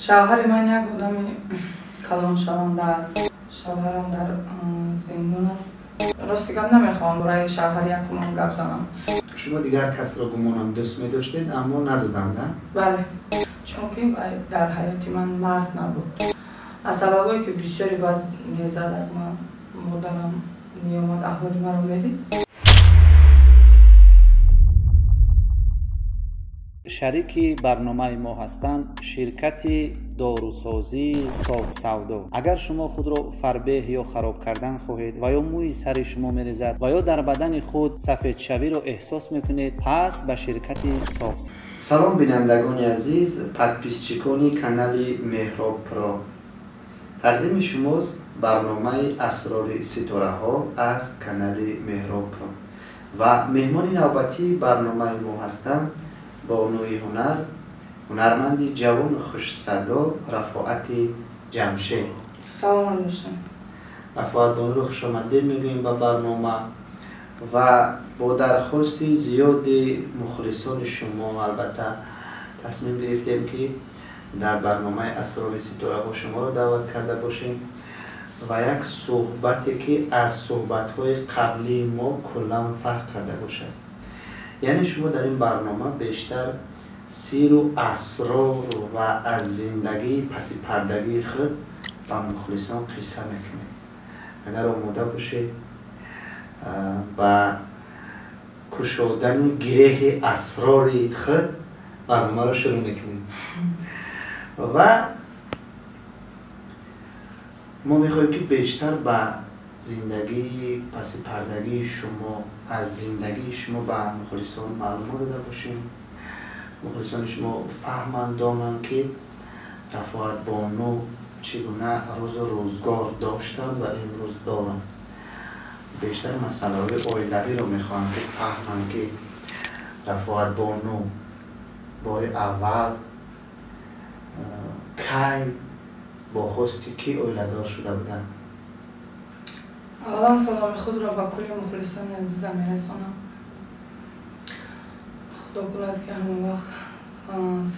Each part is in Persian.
شوهر من یک آدم کلان شونده است. شوهرم در زندان است. راستی گپ نمیخوام برای شوهر یکم گپ زنم. شما دیگر کس را گمانم دوست می داشتید اما ندادند؟ بله، چون که در حیاتی من مرد نبود. از سببایی که بسیاری باید میزد من مادرم نیامد احوالی من رو میدید. شریکی برنامه ما هستند شرکت داروسازی صاف سودا. اگر شما خود را فربه یا خراب کردن خواهید و یا موی سر شما میریزد و یا در بدن خود سفید شوی را احساس میکنید، پس به شرکت صاف. سلام بینندگان عزیز، پادپیسچیکانی کانال مهراب پرو. تقدیم شماست برنامه اسرار ستاره ها از کانال مهراب پرو و مهمان نوبتی برنامه ما هستند بانوی هنرمند جوان خوش صدا رفاعت جمشید. سلام علیکم. رفاعت بانو رو خوش آمدید میگوییم به برنامه و با درخواست زیاد مخلصان شما البته تصمیم گرفتیم که در برنامه اسرار ستاره ها شما رو دعوت کرده باشیم و یک صحبتی که از صحبت های قبلی ما کلا فرق کرده باشد. یعنی شما در این برنامه بیشتر سیر و اسرار و از زندگی پس پردگی خود با مخلصان قصه میکنید. اگر آماده باشید با کشودن گره اسرار خود برنامه را شروع میکنیم و ما میخوایم که بیشتر با زندگی پس پردگی شما از زندگی شما به مخلصان معلومات داده باشیم. مخلصان شما فهمند دانند که رفاعت بانو چگونه روز و روزگار داشتند و امروز دارند. بیشتر مسئله های آیلوی رو میخواهند که فهمند که رفاعت بانو بار اول کی با خواستی که آیلدار شده بودند. اولا سلام خود را با کل مخلصان عزیزم میرسانم. خدا کند که همون وقت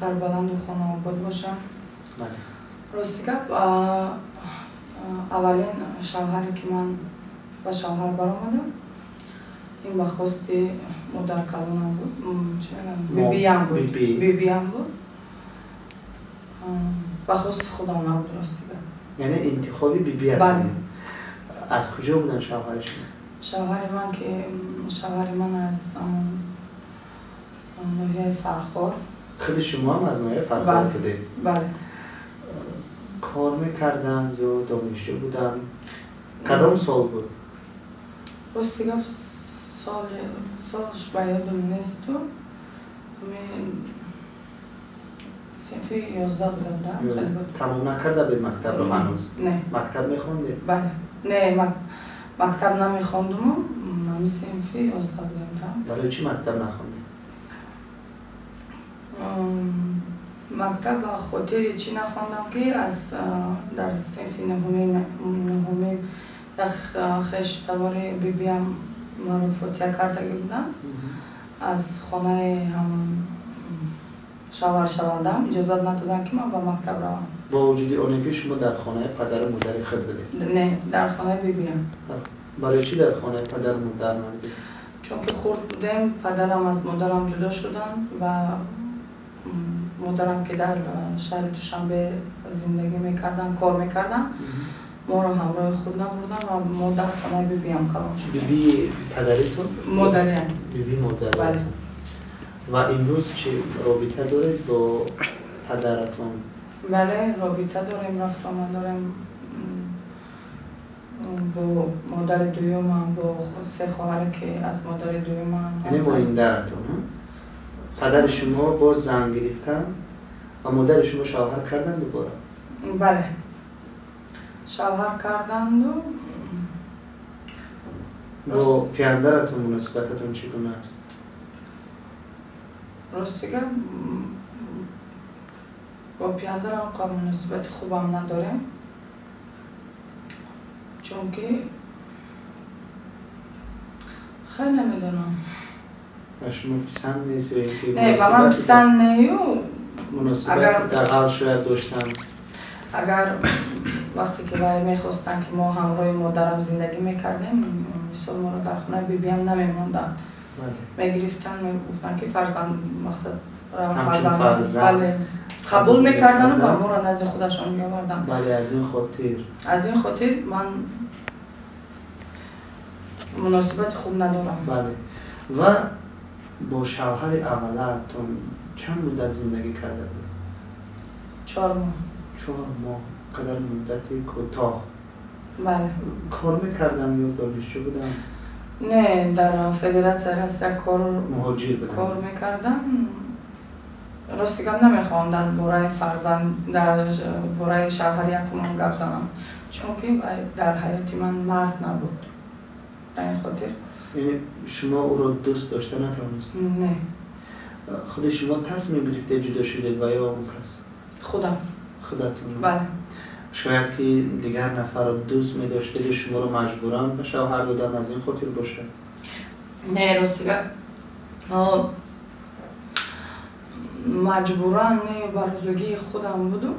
سربلند و خانه آباد باشم. بله. راستی گپ اولین شوهری که من با شوهر برآمدم این به خواست مادر کلانم بود. چه میگم؟ بیبیم بود. بیبیم بود. به خواست خودم نبود راستی گپ. یعنی انتخابی بیبی هست. بله. از کجا بودن شوهرشون؟ شوهر من از ناحیه فرخار. خود شما هم از ناحیه فرخار بوده؟ بله. کار میکردن یا دانشجو بودن؟ کدام سال بود؟ راستی گفت سالش به یادم نیست تو صنف 11 بودم. تمام نکرده بود مکتب رو هنوز؟ نه. مکتب میخوندید؟ بله. نه مکتب نمیخوندم. من صنف 11 بودم. برای چی مکتب نخوندید؟ مکتب به خاطر چی نخوندم که از در صنف نهم یک خشتوار بیبیم من رو فوتیه کردگی بودم. از خانه همون شوندم اجازت ندادن که من با مکتب روم. با وجود آنکه شما در خانه پدر و مادر خود بودید؟ نه، در خانه بیبیم. برای چی در خانه پدر و مادر نبودید؟ چون که خرد بودم، پدرم از مادرم جدا شدن و مادرم که در شهر دوشنبه زندگی میکردم، کار میکردم، ما رو همراه خود نبردن و ما در خانه بیبیم کلان شدیم. بیبی پدرتون؟ مادریم. بیبی مادر. بله. و امروز چه رابطه دارید با پدرتون؟ بله، رابطه داریم، رفت آمد داریم با مادر دویمم، با سه خواهر که از مادر دویمم یعنی با این درتون؟ پدر شما با زن گرفتن و مادر شما شوهر کردن دوباره؟ بله، شوهر کردند و با پیاندرتون مناسبتتون چگونه است؟ راستی که با پیاندرم قابل مناسبت خوبم نداریم چون که خیلی نمیدونم. شما پسند نیست یا اینکه نه با من پسند نیو مناسبت دقل شاید داشتن. اگر وقتی که باید میخواستن که ما همراه مادرم زندگی میکردیم، مثال ما رو در خونه بیبی هم نمیموندن، میگرفتن میگفتن که فرزند مقصد فرزند بله قبول میکردن و ما را نزد خودشان میآوردن. بله از این خاطر من مناسبت خوب ندارم. بله. و با شوهر اولتون چند مدت زندگی کرده بود؟ 4 ماه. 4 ماه، قدر مدتی کوتاه. بله. کار میکردن یا دانشجو بودن؟ نه، در فدراسیون روسیه مهاجر بودن. کار میکردن. راستیگم نمیخواندن برای فرزند در برای شوهر یکم گپ زنم، چون که در حیات من مرد نبود. در این خاطر یعنی شما او را دوست داشته نتوانستید؟ نه. خود شما تصمیم گرفته جدا شدید و یا اون کس؟ خودتون؟ بله. شاید که دیگر نفر رو دوست می داشته شما رو مجبوران به شوهر دادن از این خاطر باشه؟ نه، راستیگم مجبوران نه، برزگی خودم بودم.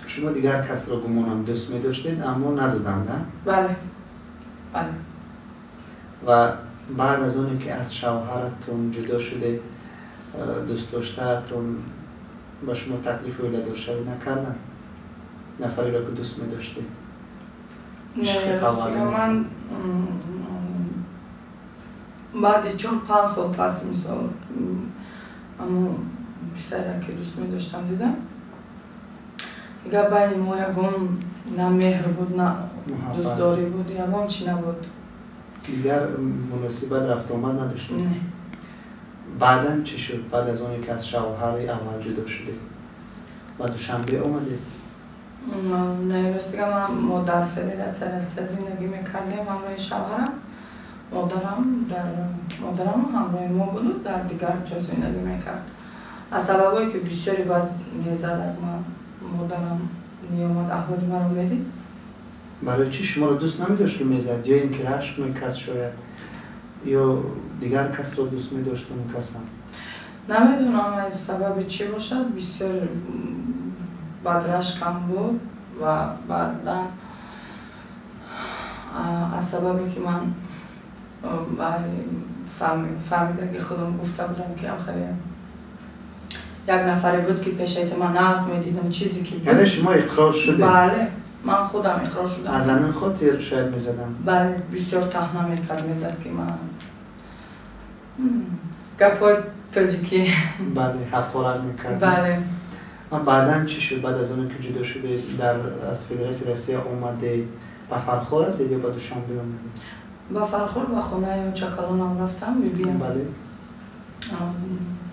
شما دیگر کس را گمانم دوست می داشتید اما ندادند؟ بله. و بعد از اونی که از شوهرتون جدا شدید، دوست داشتهتون با شما تکلیف ولادت شوی نکردن؟ نفری را که دوست می داشتید؟ نه، راستیگم من بعد 4-5 سال پس مثال اما پسر که دوست می داشتم دیدم، دیگه بین ما یکم نه مهر بود نه دوست داری بود، یکم چی نبود. دیگر مناسبت رفت آمد نداشتید؟ نه. بعدم چی شد؟ بعد از اونی که از شوهر اول جدا شدید و دوشنبه اومدید؟ نه، راستیگم ما در فدراسیون روسیه زندگی میکردیم همراه شوهرم. مادرم همراه ما بود، در دیگر جا زندگی میکرد. از سببایی که بسیاری باید میزد مادرم نیامد احوالی من رو بدید. برای چی شما رو دوست نمیداشت که میزد؟ یا اینکه رشک میکرد شاید؟ یا دیگر کس رو دوست میداشت اون کس هم؟ نمیدونم از سبب چی باشد، بسیار بد رشکم بود و بعدا از سببی که من فهمیده که خودم گفته بودم که خیلی یک نفری بود که پیشیت من نقص میدیدم چیزی که بود. یعنی شما اقرار شده؟ بله، من خودم اقرار شدم. از همین خاطر شاید میزدم؟ بله، بسیار تهنه میکرد میزد که من گپای تاجیکی بله، حقارت میکرد. بله. بعداً چی شد؟ بعد از اون که جدا شده از فدراسیون روسیه اومده به فرخار رفتید یا به دوشنبه اومدید؟ به فرخار و خونه چکالان هم رفتم ببینم. بله.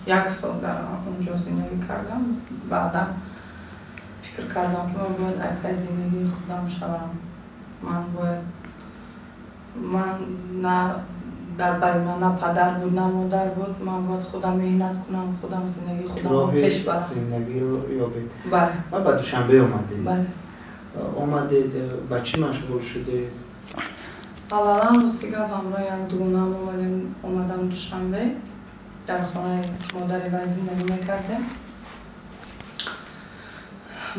1 سال در اونجا زندگی کردم. بعدا فکر کردم که من باید اپای زندگی خودم شوم. من نه برای من نه پدر بود نه مادر بود، من باید خودم مهنت کنم، خودم زندگی خودم رو پیش برم. زندگی رو یابید. بله. و بعد دوشنبه اومدید. بله. اومدید با چی مشغول شدید؟ اولا راستیگم همراه یک دوغونم اومدم دوشنبه در خانه مادر و زندگی میکردم.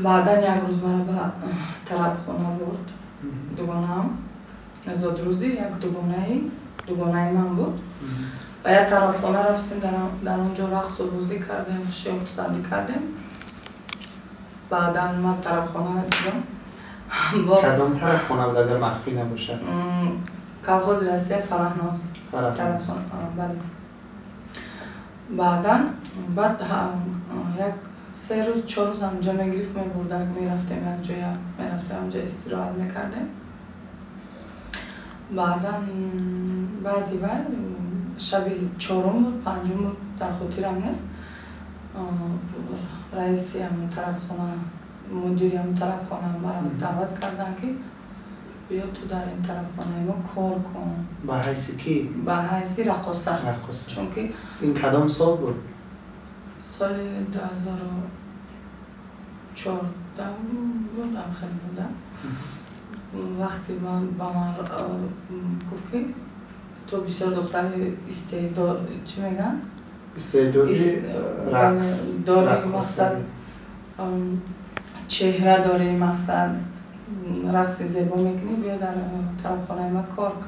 بعدا یک روز مرا به طرف خانه برد دوغونم. نزاد روزی یک دوگانه من بود و یک طرف خانه رفتیم، در اونجا رقص و بازی کردیم، شیخ پسندی کردیم. بعدا من طرف خانه را دیدم. کدام طرف خانه بود اگر مخفی نباشد؟ کلخوز روسیه فرهناز طرف خانه. بله. بعد یک 3 روز 4 روز همجا میگرفت میبردن میرفتیم یک جای همجا استراحت میکردیم. بعدی شب 4 بود 5 بود در خاطرم نیست، رئیسی همون طرف خانه مدیری همون طرف خانه مرا دعوت کردن که بیا تو در این طرف خانه ما کار کن. با حیثی کی؟ با حیثی رقاصه. چون که این کدام سال بود؟ سال 2014 بودم، خیلی بودم. وقتی من با من گفت که تو بسیار دختر استعداد چی میگن؟ استعدادی رقص داره مقصد چهره داره مقصد رقص زیبا میکنی بیا در طرف خانه ما کار کن.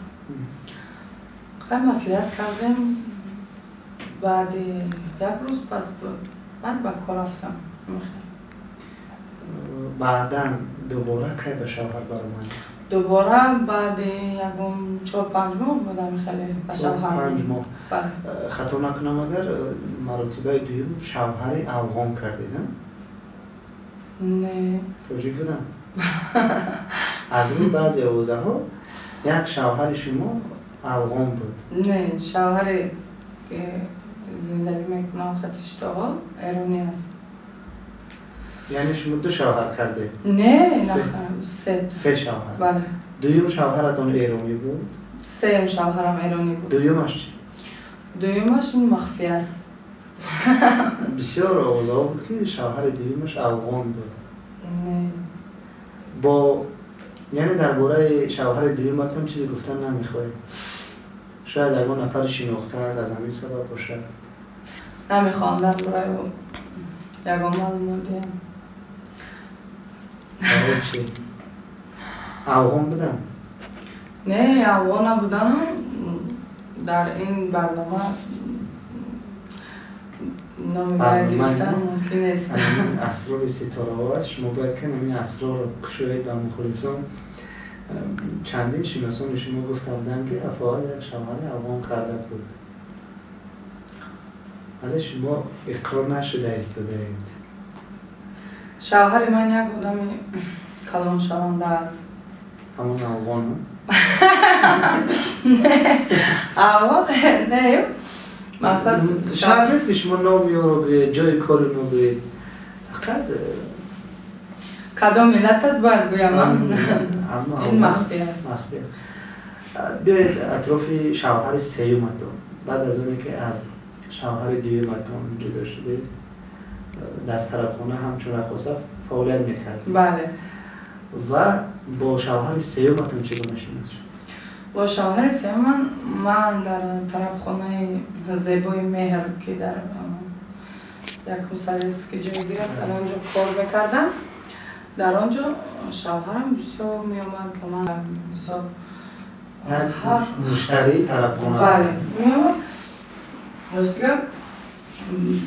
خیلی مسئولیت کردم بعد یک روز پس بعد به کار رفتم. بعدا دوباره کی به شوهر برآمدی؟ دوباره بعد یکم 4-5 ماه بودم خیلی به شوهر. 5 ماه. بله. خطا نکنم اگر مرتبه دوم شوهری افغان کردید نه. کجا بودم؟ از روی بعضی حوزه ها یک شوهر شما افغان بود. نه شوهری که زندگی میکنم خطیشتاغل ایرانی است. یعنی شما 2 شوهر کرده؟ نه 3 شوهر. بله. دوم شوهرتون ایرانی بود؟ 3 شوهرم ایرانی بود. دومش چی؟ دومش مخفی است. بسیار اوضاع بود که شوهر دومش افغان بود. نه. با یعنی درباره شوهر دومتون چیزی گفتن نمیخواید؟ شاید اگه نفر شناخته از همین سبب باشه. نمیخوام درباره او یکم معلومات دیم. برای چی؟ افغان بودن؟ نه افغان نبودن. در این برنامه نامی گرفتن ممکن است. این اسرار ستاره ها است. شما باید که این اسرار رو کشوید و مخلصان چندین شناسان شما گفته بودن که افعال یک شوهر افغان کرده بود. ولی شما اقرار نشده ایستاده اید. شوهر من یک آدم کلان شونده است. همون افغان ها؟ نه افغان نه مقصد شاید نیست که شما نامی رو برید جای کار رو برید فقط کدام ملت است باید گویم این مخفی است. بیاید اطراف شوهر سیومتون بعد از اونی که از شوهر دومتون جدا شده در طرف خونه همچون رخصت فعالیت میکردید. بله. و با شوهر سیومتون چگونه شناخته شد؟ با شوهر سیوم من در طرف خانه زیبای مهر که در یک موسویتسکی جایگیر است در آنجا کار میکردم. در آنجا شوهرم بسیار میامد که من بسیار هر مشتری طرف خانه؟ بله میامد. راستی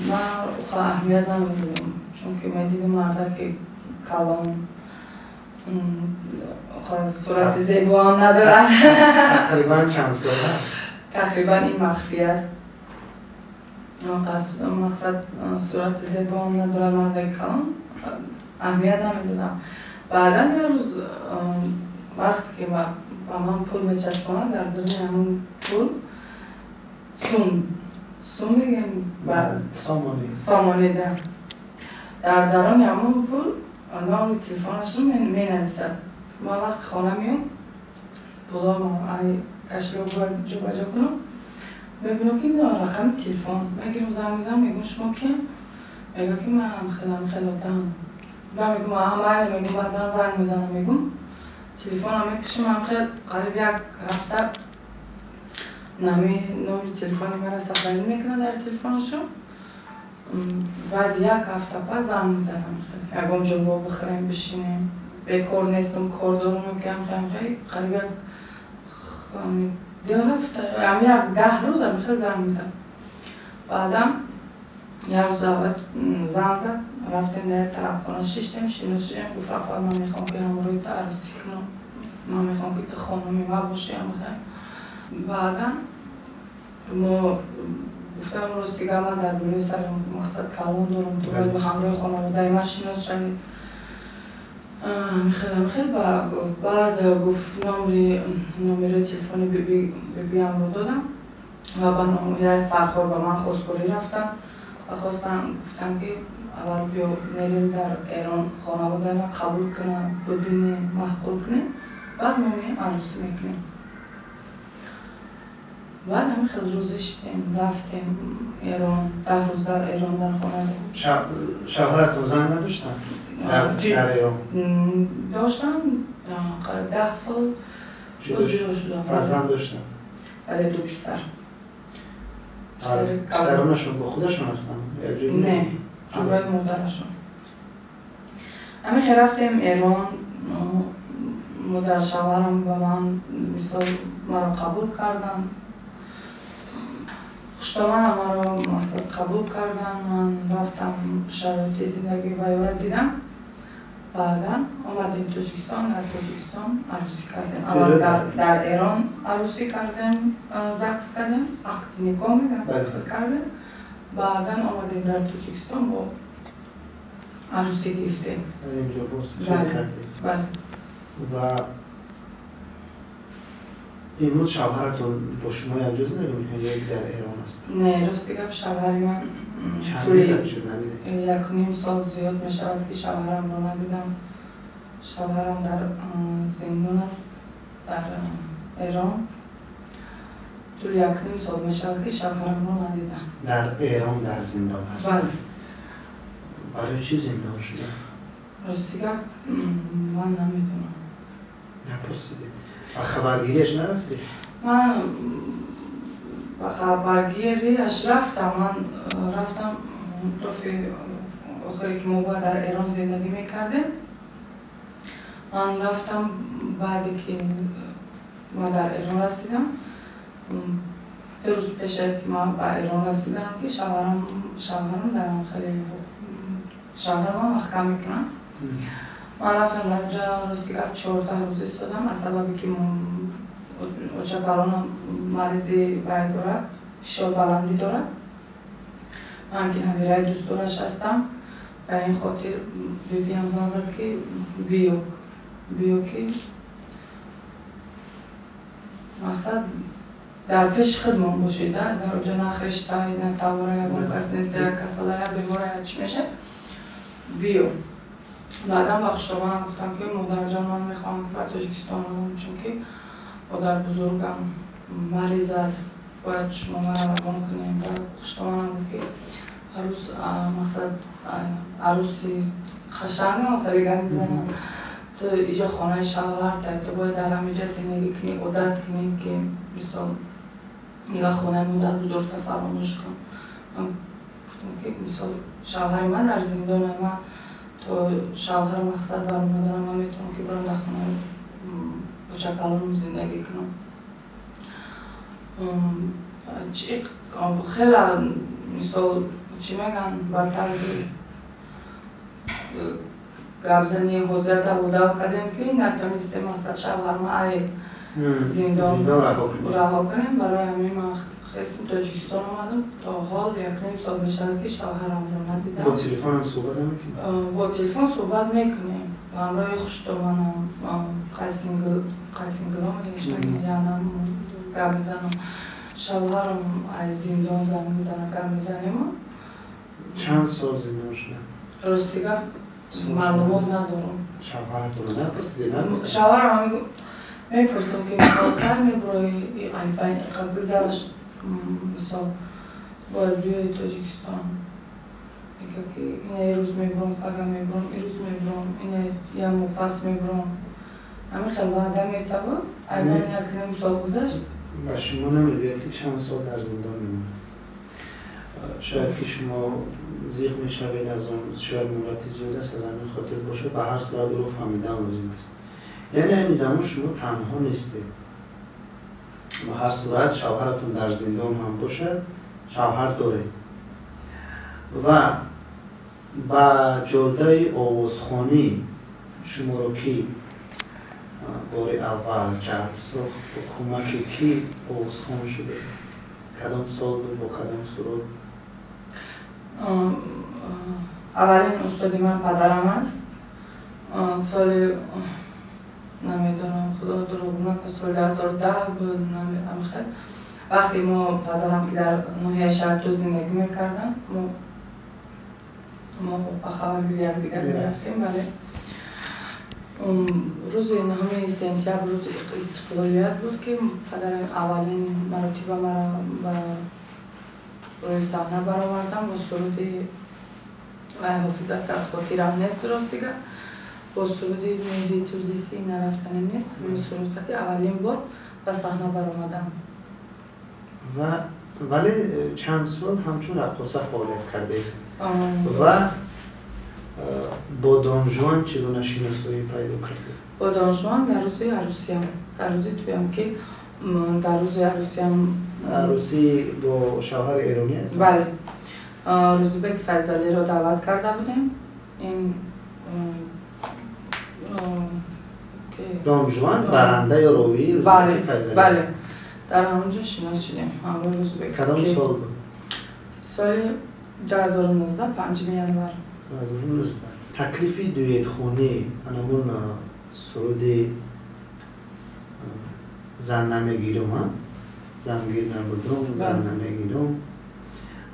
من خواهد اهمیت نمیدونم چون که من دیدم مرده که کلان صورت زیبا هم ندارد. تقریبا چند سال هست؟ تقریبا این مخفی است. مقصد صورت زیبا هم ندارد مرده کلان اهمیت نمیدونم. بعدا یه روز وقتی که با من پول میچسبانم در درون همون پول سوم میگم سامانی در درون همون پول نام تلفنش رو مینویسد. من وقت خانه میام پولا ما کشی رو جو بجا کنم میبینم که این رقم تلفن میگیرم زنگ میزنم میگم شما کیم؟ میگم که من خیلی آدم و میگم بله میگم بعدا زنگ میزنم میگم تلفن هم میکشم هم خیلی قریب یک هفته نام تلفنی مرا سفری میکنه در تلفنشو. بعد یک هفته پس زنگ میزنم خیلی یکم جواب بخوریم بشینیم بیکار نیستم کار دارم کم خیلی قریب یک 2 هفته هم یک 10 روز هم خیلی زنگ میزنم. بعدم یک روز اول زنگ زد رفتیم در طرف خانه شیشتیم شنوشیم گفت افعال من میخوام که همروی تو عروسی کنم من میخوام که تو خانمی ما باشیم خیلی. بعدم ما گفتم راستی که من در بلوی سرم مقصد کلان دارم تو باید به همراه خانواده من شناس شدید. خیلی بعد گفت نمره تلفنی بیام رو دادم و با فرخور با من خوزکوری رفتم و گفتم که اول بیا میریم در ایران خانواده ما قبول کنم ببینیم محقول کنیم بعد ما میریم عروسی میکنیم. بعد همین خیلی روزشتیم رفتیم ایران 10 روز در ایران در خانه شوهرتون زن نداشتن؟ در ایران؟ داشتم 10 سال جدا شدم. فرزند داشتن؟ بله 2 پسر. پسرانشون با خودشون هستن؟ نه، همراه مادرشون. همین رفتیم ایران، مادر شوهرم و من مثال مرا قبول کردن. خوشتمانم مرا قبول کردن. من رفتم شرایط زندگی ویارا دیدم. بعدا آمدیم تاجیکستان. در تاجیکستان عروسی کردیم. اول در ایران عروسی کردیم، زکس کردیم، عقد نکاح کردیم. بعدا آمدیم در تاجیکستان با عروسی گرفتیم. اینجا باز کردیم. بله. و امروز شوهرتون با شما اینجا زندگی میکنه یا در ایران است؟ نه، راستی گپ شوهری من یک نیم سال زیاد میشود که شوهرم رو ندیدم. شوهرم در زندان است در ایران. طول یک نیم سال میشود که شوهرم رو ندیدم. در ایران در زندان هست؟ بله. برای چی زندان شده؟ راستی گپ من نمیدونم. نپرسیدید؟ و خبرگیریش نرفتید؟ من و خبرگیریش رفتم. من رفتم دفعه آخری که ما در ایران زندگی میکردیم. من رفتم بعدی که ما در ایران رسیدم. 2 روز پیش که من به ایران رسیدم که شوهرم در خیلی شوهرم محکم میکنم. من رفتم در اونجا راستی 14 روز ایستادم از سببی که اوچکارانم مریضی باید دارد، فشار بلندی دارد. من که نمیرای دوست دارش هستم. به این خاطر بیبیم زن زد که بیو که مقصد در پیش خدمون باشید. در اونجا نه خشته، نه تاوره، نه کس نیست، یا کساله، یا بیماره، چی میشه؟ بیو. بعدم بخش من گفتم که مادر جان من میخوام که بر تاجیکستان رو، چون که مادر بزرگم مریض است، باید شما مرا روان کنیم. و خوشتمانم بود که عروس مقصد عروسی خشنگ خیلی گند میزنم. تو اینجا خانه شوهر تو باید در همینجا زندگی کنی، عادت کنی که مثلا نگاه خانه مادر بزرگ فراموش کن. من گفتم که مثلا شوهر من در زندان من تو شوهر مقصد برای مادرم من میتونم که برم در خانه بچکالانم زندگی کنم. خیلی مثال چی میگن بر طرز گبزنی حضرت ابودا کردیم که نتونستیم مثلا شوهر ما ای زندان رها کنیم. برای همین من خواستم تاجیکستان آمدم. تا حال یک نیم سال بشد که شوهرم رو ندیدم. با تلفن هم صحبت نمیکنیم؟ با تلفن صحبت میکنیم. و همراه خوشتمانم قاسم گلام نمیشتم یعنی گم میزنم. شوهرم از زندان زن میزنم گم میزنیم. چند سال زندان شده؟ راستی گم معلومات ندارم. شوهرت رو نپرسیدی؟ شوهرم هم میپرسم که مثال کرمی برای این قبل گذرش مثال باید بیایی تاجیکستان. میگه که این روز میبرم، پگه میبرم، این روز میبرم، این یه مپس میبرم. همین خیلی وعده میتبه. الان یک نیم سال گذشت. و شما نمیگوید که چند سال در زندان میمونید. شاید که شما زیغ میشوید از اون، شاید مولتی زیاد است از همین خاطر باشه. به هر صورت رو فهمیدم روزی است. یعنی این زمان شما تنها نیستید. به هر صورت شوهرتون در زندان هم باشه، شوهر داره. و با جاده آوازخوانی شما رو کی بار اول جلب ساخت؟ با کمک کی آوازخوان شده؟ کدام سال بود با کدام صورت؟ اولین استادی من پدرم است. سال نمیدونم خدا دروغ نکنه سال 2010 بود. نمیدونم خیلی وقتی ما پدرم که در ناحیه شهر زندگی میکردن ما با خبرگیری یک دیگر میرفتیم. بله روز 9 سپتامبر روز استقلالیت بود که پدرم اولین مرتبه مرا روی صحنه برآوردم با سرود حافظت در خاطرم نیست. راستیگه با سرود میری تو زیستی نرفتنی نیست. همین سرود که اولین بار به صحنه برآمدم. و ولی چند سال همچون رقاصه فعالیت کرده و با دان ژوان چگونه شناسایی پیدا کرده؟ با دان ژوان در روز عروسی هم، در روز تویم که در روز عروسی هم عروسی با شوهر ایرانی؟ بله، روزبک فیضلی رو دعوت کرده بودیم. این دان ژوان برنده یا راوی روزبک فیضلی؟ بله، در همونجا شناس شدیم. همون روزبک. کدام سال بود؟ سال 2019 5 ینور. 2019. تکلیف دویت خونی همون سرود زن نمیگیرم ها؟ زنگیر نبودم، زن نمیگیرم.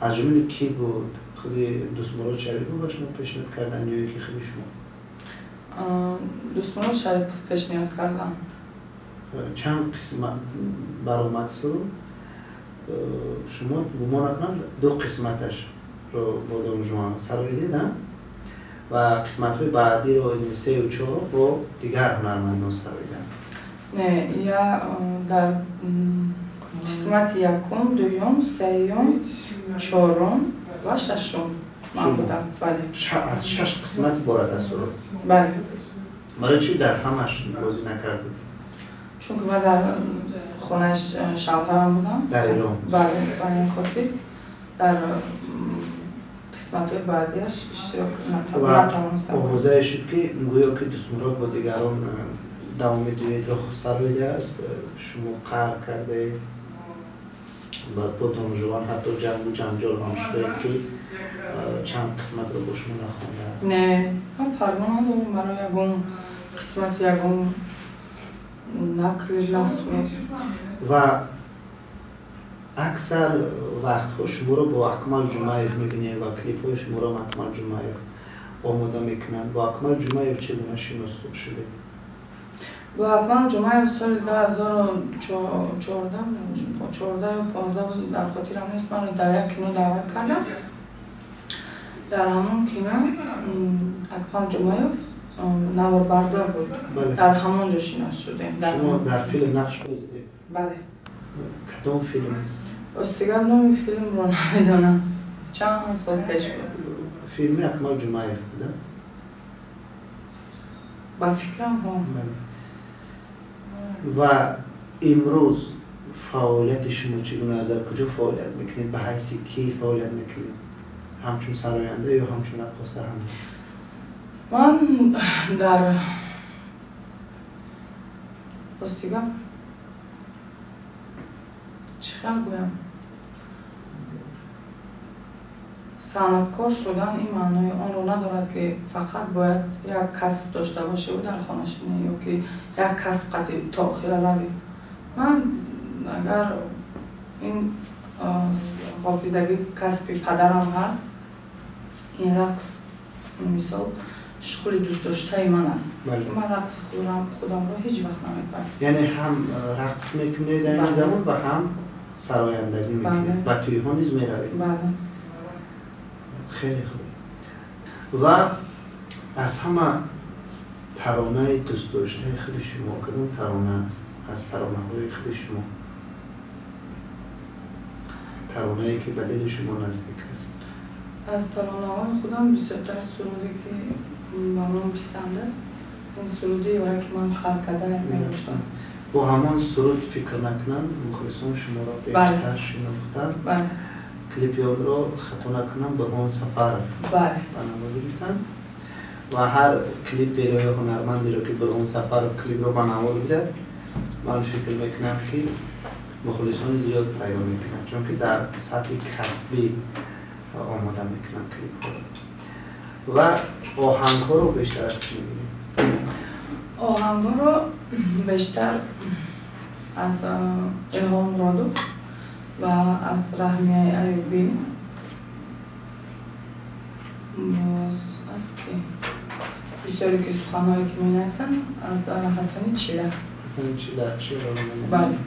از جمله کی بود؟ خودی دوست مراد شریف رو باشم پیشنهاد کردن یا یکی خودی شما؟ دوست مراد شریف پیشنهاد کردن. چند قسمت برآمد سرود شما گمان نکنم دو قسمتش رو با دان ژوان سرایی دیدم و قسمت‌های بعدی رو 3 و 4 با دیگر هنرمندان سراییدم. نه، یا در قسمت یکم، دوم، سوم، چهارم و ششم من بودم. بله. از 6 قسمت عبارت است سرود. بله. برای چی در همش بازی نکردید؟ چون که من در خونش شوهرم بودم. در ایران؟ بله، برای این خاطر در قسمت بعدیش اشتراک نتوانستم. و حوزه شد که گویا که دوست مراد با دیگران دوام دویت را سراییده است، شما قهر کرده و با دان ژوان حتی جنگ و جنجال هم شده که چند قسمت رو با شما نخوانده است. نه، من فرمان ندارم برای یکم قسمت یکم نکرد نسوید. و اکثر وقتها شما رو با اکمل جمعیف میبینید و کلیپ های شما رو اکمل جمعیف آماده میکنند. با اکمل جمعیف چگونه شناخته شده؟ با اکمل جمعیف سال 2014 یا 15 بود، در خاطرم نیست. من در یک کینو دعوت کردم. در همون کینو اکمل جمعیف نواربردار بود. بله. در همونجا شناس شدیم. شما در فیلم نقش بازیدید؟ بله. کدام فیلم؟ راستیگر نام فیلم رو نمیدونم، چند سال پیش بود. فیلم اکمل جمعیف بوده؟ با فکرم ها. و امروز فعالیت شما چگونه است؟ در کجا فعالیت میکنید؟ به حیث کی فعالیت میکنید؟ همچون سراینده یا همچون رقاصه هم؟ من در راستیگر چقدر گویم صنعتکار شدن این معنای آن رو ندارد که فقط باید یک کسب داشته باشه و در خانه‌اش یا که یک کسب قطعی تا آخر روی. من اگر این حافظگی کسب پدرم هست، این رقص مثال شغل دوست داشته من است. بله. که من رقص خودم رو هیچ وقت نمی‌کنم. یعنی هم رقص میکنید در این بله. زمان و هم سرایندگی میکنید؟ بله. و توی ها نیز میروید؟ بله. خیلی خوب. و از همه ترانه دوست داشته خود شما کدوم ترانه است؟ از ترانه های خود شما ترانه ای که به دل شما نزدیک است؟ از ترانه های خودم بسیارتر سرودی که با من پسند است. این سرودی یاره که من خلق کرده می‌نوشتم. با همان سرود فکر نکنم مخلصان شما را بیشتر شناختن. بله. کلیپ آن را خطا نکنم به آن سفر بله. بنابرای بیتن و هر کلیپی را یا هنرمندی را که به آن سفر کلیپ را بنوار بیرد من فکر میکنم که مخلصان زیاد پیدا میکنم، چون که در سطح کسبی آماده میکنم کلیپ ها و آهنگ ها رو بیشتر از کی میگیریم؟ آهنگ ها رو بیشتر از الهام مرادوف و از رحمیه ایوبی از که بسیاری که سخنهایی که می نویسن از حسنی چیله. حسنی چیله شعر رو می بله. نویسن.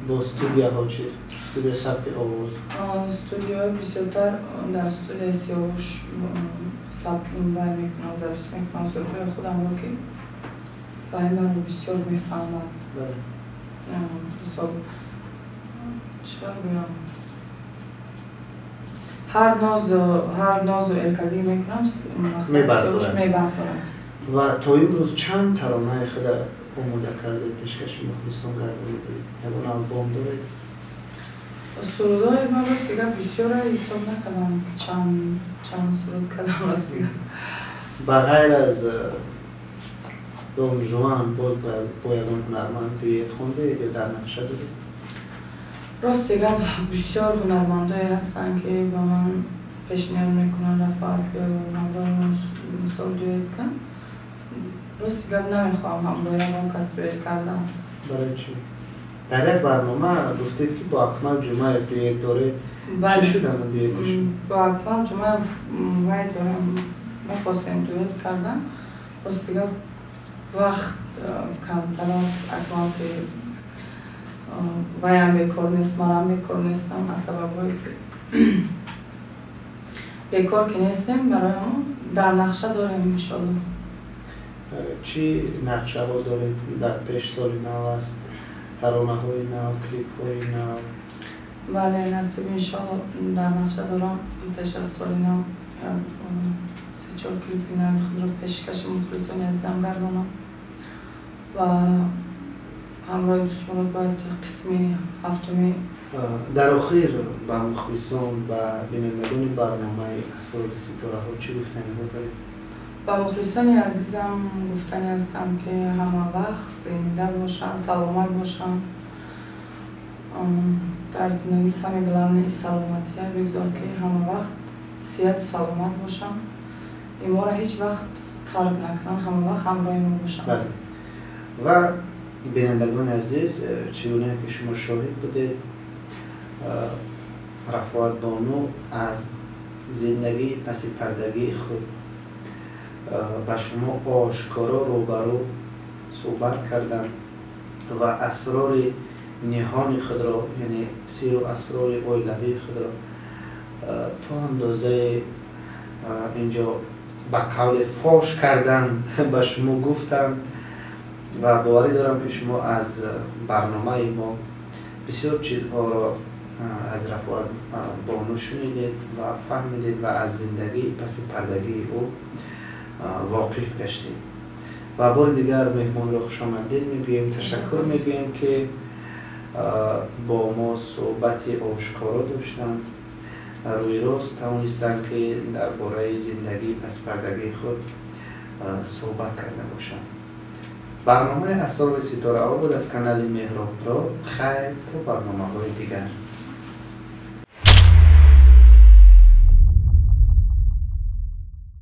با استودیو ها چیست؟ استودیو ثبت آواز؟ استودیو بسیارتر در استودیو سیاوش ثبت میکنم و ضبط میکنم سرودهای خودم رو که و این من رو بسیار میفهمد. بله. مثال چقدر بگم هر ناز و الکلی میکنم میبردارم. و تا امروز چند ترانه خود آماده کرده پیشکش مخلصان گردید؟ یه آلبوم دارید؟ سرودهای من راستی بسیار حساب نکردم که چند سرود کردم راستی. بغیر از دون جوان باز با یگان هنرمند دویت خونده یا در نقشه دارید؟ راستی بسیار هنرمندایی هستن که با من پیشنهاد میکنن رفاقت بیا همراه مثال دویت کن. راستی نمیخوام همراه کس دویت کردم. برای چی؟ در یک برنامه گفتید که با اکمل جمعه دویت دارید. چی شده من دویتشون؟ با اکمل جمعه وای دارم میخواستیم دویت کردم. راستی وقت کمتر است اکمل که وای هم بیکار نیست، من هم بیکار نیستم از سبب هایی که بیکار که نیستیم برای ما در نقشه داریم انشالله. چی نقشه ها دارید؟ در پیش سال نو است؟ ترانه های نو، کلیپ های نو؟ بله نصیب انشالله در نقشه دارم پیش از سال نو 3-4 کلیپی نو خود رو پیشکش مخلصان عزیزم گردانم و همراه دوستان باید قسمی هفتمی. در آخر با مخلصان و بینندگان برنامه اسرار ستاره ها چی گفتنی دارید؟ با مخلصان عزیزم گفتنی هستم که همه وقت زنده باشن، سلامت باشن. در زندگی سمی بلند سلامتی بگذار که همه وقت صحت سلامت باشن. این ما را هیچ وقت ترک نکنن، همه وقت همراه ما باشن. بله. و بینندگان عزیز چگونه که شما شاهد بودید رفاقت بانو از زندگی پس پردگی خود به شما آشکارا روبرو صحبت کردن و اسرار نهان خود را یعنی سیر و اسرار اویلوی خود را تا اندازه اینجا به قول فاش کردن به شما گفتن و باوری دارم که شما از برنامه ما بسیار چیزها را از رفاقت بانو شنیدید و فهمیدید و از زندگی پس پردگی او واقف گشتید و بار دیگر مهمان را خوش آمدید میگوییم، تشکر میگوییم که با ما صحبت آشکارا داشتن، روی راست توانستن که درباره زندگی پس پردگی خود صحبت کرده باشند. برنامه اسرار ستاره ها بود از کانال مهراب پرو. خیر تا برنامه های دیگر.